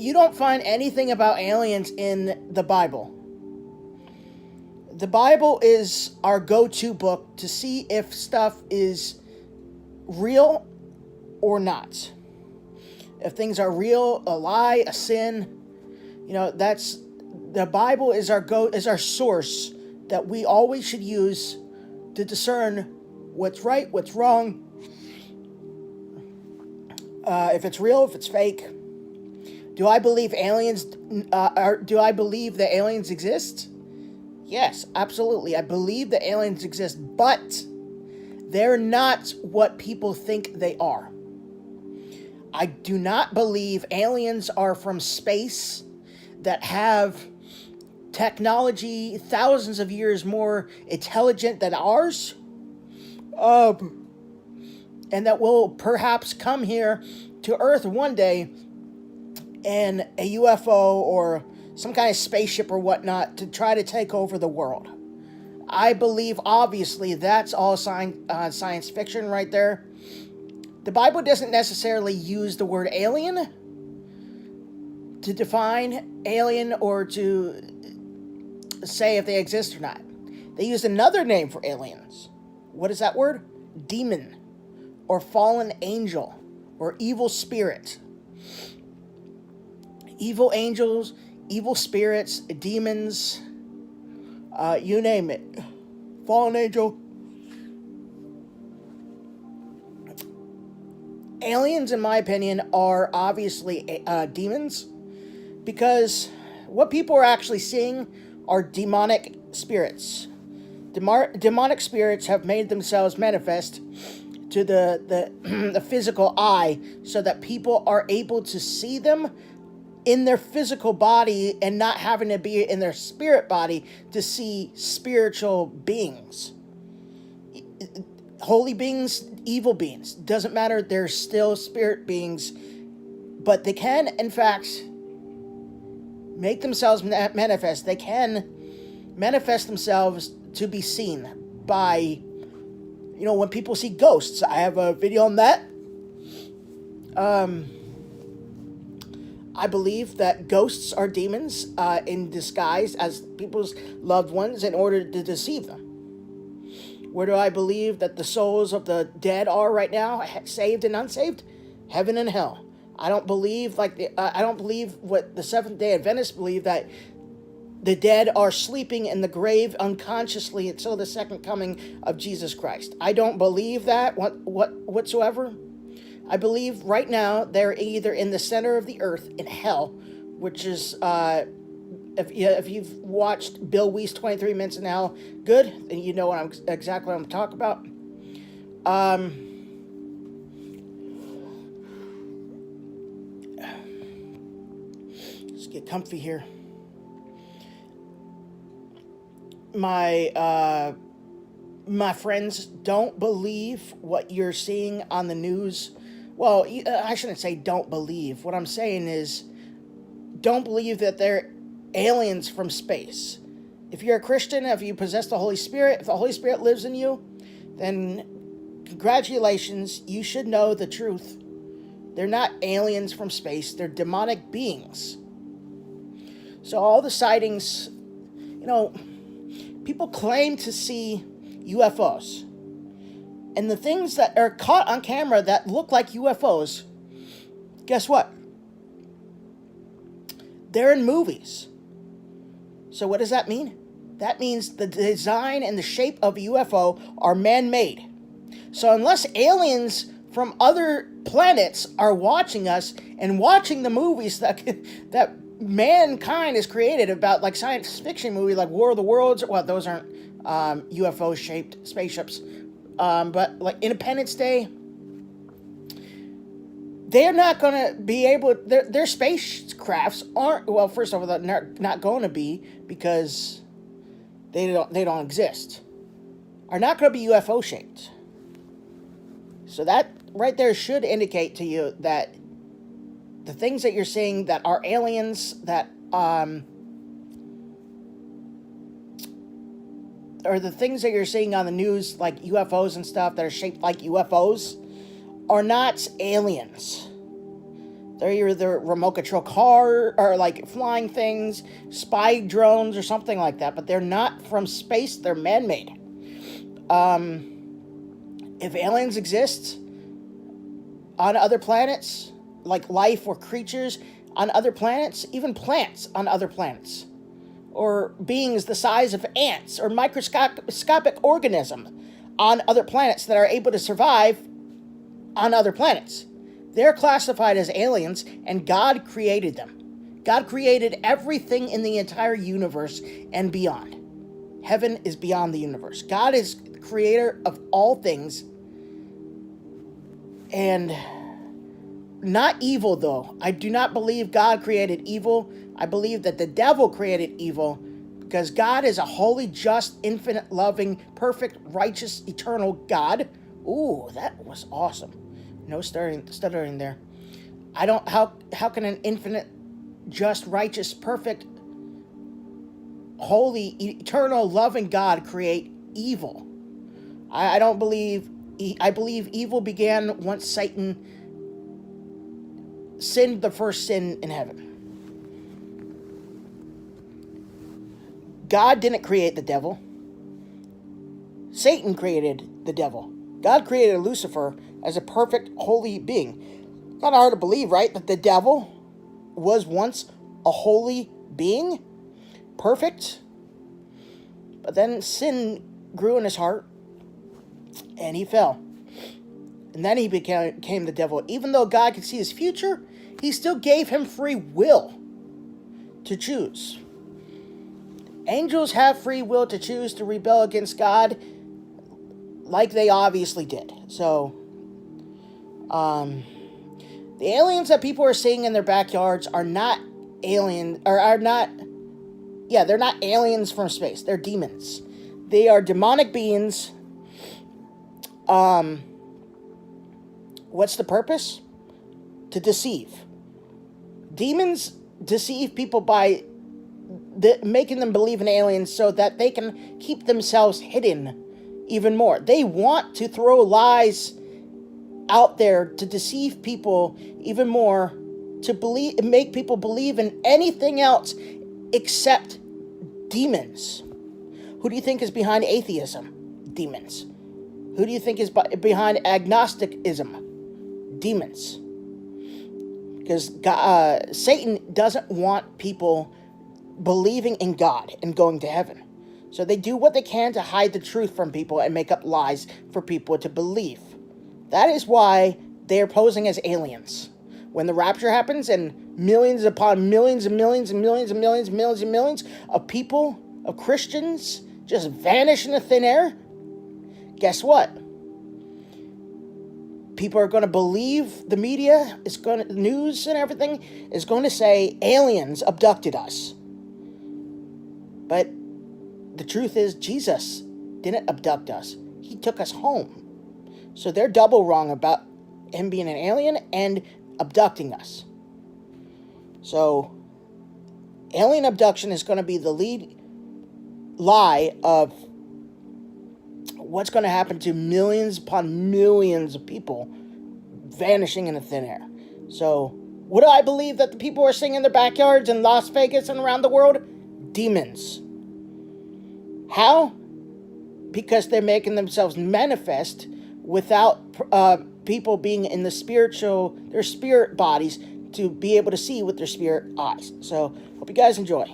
you don't find anything about aliens in the Bible. The Bible is our go-to book to see if stuff is real or not. If things are real, a lie, a sin, that's the Bible is our source that we always should use to discern what's right, what's wrong, if it's real, if it's fake. Do I believe aliens? Do I believe that aliens exist? Yes, absolutely. I believe that aliens exist, but they're not what people think they are. I do not believe aliens are from space that have technology thousands of years more intelligent than ours, and that will perhaps come here to Earth one day in a UFO or some kind of spaceship or whatnot to try to take over the world. I believe, obviously, that's all science fiction right there. The Bible doesn't necessarily use the word alien to define alien or to say if they exist or not. They use another name for aliens. What is that word? Demon, or fallen angel, or evil spirit. Evil angels, evil spirits, demons, you name it. Fallen angel. Aliens, in my opinion, are obviously demons, because what people are actually seeing are demonic spirits. Demonic spirits have made themselves manifest to the physical eye so that people are able to see them in their physical body and not having to be in their spirit body to see spiritual beings. Holy beings, evil beings, doesn't matter, they're still spirit beings, but they can, in fact, make themselves manifest. They can manifest themselves to be seen by, when people see ghosts. I have a video on that. I believe that ghosts are demons in disguise as people's loved ones in order to deceive them. Where do I believe that the souls of the dead are right now, saved and unsaved? Heaven and hell. I don't believe I don't believe what the Seventh-day Adventists believe, that the dead are sleeping in the grave unconsciously until the second coming of Jesus Christ. I don't believe that whatsoever. I believe right now they're either in the center of the earth in hell, which is if you've watched Bill Weiss 23 Minutes in Hell, good, and you know exactly what I'm talking about. Let's get comfy here. My friends, don't believe what you're seeing on the news. Well, I shouldn't say don't believe. What I'm saying is, don't believe that they're aliens from space. If you're a Christian, if you possess the Holy Spirit, if the Holy Spirit lives in you, then congratulations, you should know the truth. They're not aliens from space, they're demonic beings. So all the sightings, people claim to see UFOs. And the things that are caught on camera that look like UFOs, guess what? They're in movies. So what does that mean? That means the design and the shape of a UFO are man-made. So unless aliens from other planets are watching us and watching the movies that mankind has created about, like science fiction movies like War of the Worlds, well, those aren't UFO-shaped spaceships, but like Independence Day, they're not going to be able, their spacecrafts aren't, well, first of all, they're not going to be, because they don't exist, are not going to be UFO shaped. So that right there should indicate to you that the things that you're seeing that are aliens, that or the things that you're seeing on the news, like UFOs and stuff that are shaped like UFOs, are not aliens. They're either remote control car or like flying things, spy drones or something like that, but they're not from space, they're man-made. If aliens exist on other planets, like life or creatures on other planets, even plants on other planets, or beings the size of ants or microscopic organism on other planets that are able to survive on other planets, they're classified as aliens, and God created them. God created everything in the entire universe and beyond. Heaven is beyond the universe. God is the creator of all things. And not evil, though. I do not believe God created evil. I believe that the devil created evil, because God is a holy, just, infinite, loving, perfect, righteous, eternal God. Ooh, that was awesome. No stuttering there. How can an infinite, just, righteous, perfect, holy, eternal, loving God create evil? I don't believe. I believe evil began once Satan sinned the first sin in heaven. God didn't create the devil. Satan created the devil. God created Lucifer as a perfect, holy being. Not hard to believe, right? That the devil was once a holy being, perfect. But then sin grew in his heart, and he fell. And then he became the devil. Even though God could see his future, he still gave him free will to choose. Angels have free will to choose to rebel against God, like they obviously did. So, the aliens that people are seeing in their backyards are not they're not aliens from space. They're demons. They are demonic beings. What's the purpose? To deceive. Demons deceive people by making them believe in aliens so that they can keep themselves hidden even more. They want to throw lies out there to deceive people even more, to make people believe in anything else except demons. Who do you think is behind atheism? Demons. Who do you think is behind agnosticism? Demons. Because Satan doesn't want people believing in God and going to heaven. So they do what they can to hide the truth from people and make up lies for people to believe. That is why they are posing as aliens. When the rapture happens and millions upon millions and millions and millions and millions and millions and millions of people, of Christians, just vanish into thin air, guess what? People are going to believe the media, news and everything is going to say aliens abducted us. But the truth is, Jesus didn't abduct us. He took us home. So they're double wrong about him being an alien and abducting us. So alien abduction is going to be the lead lie of what's going to happen to millions upon millions of people vanishing into thin air. So what do I believe that the people are seeing in their backyards in Las Vegas and around the world? Demons. How? Because they're making themselves manifest without people being in their spirit bodies to be able to see with their spirit eyes. So, hope you guys enjoy.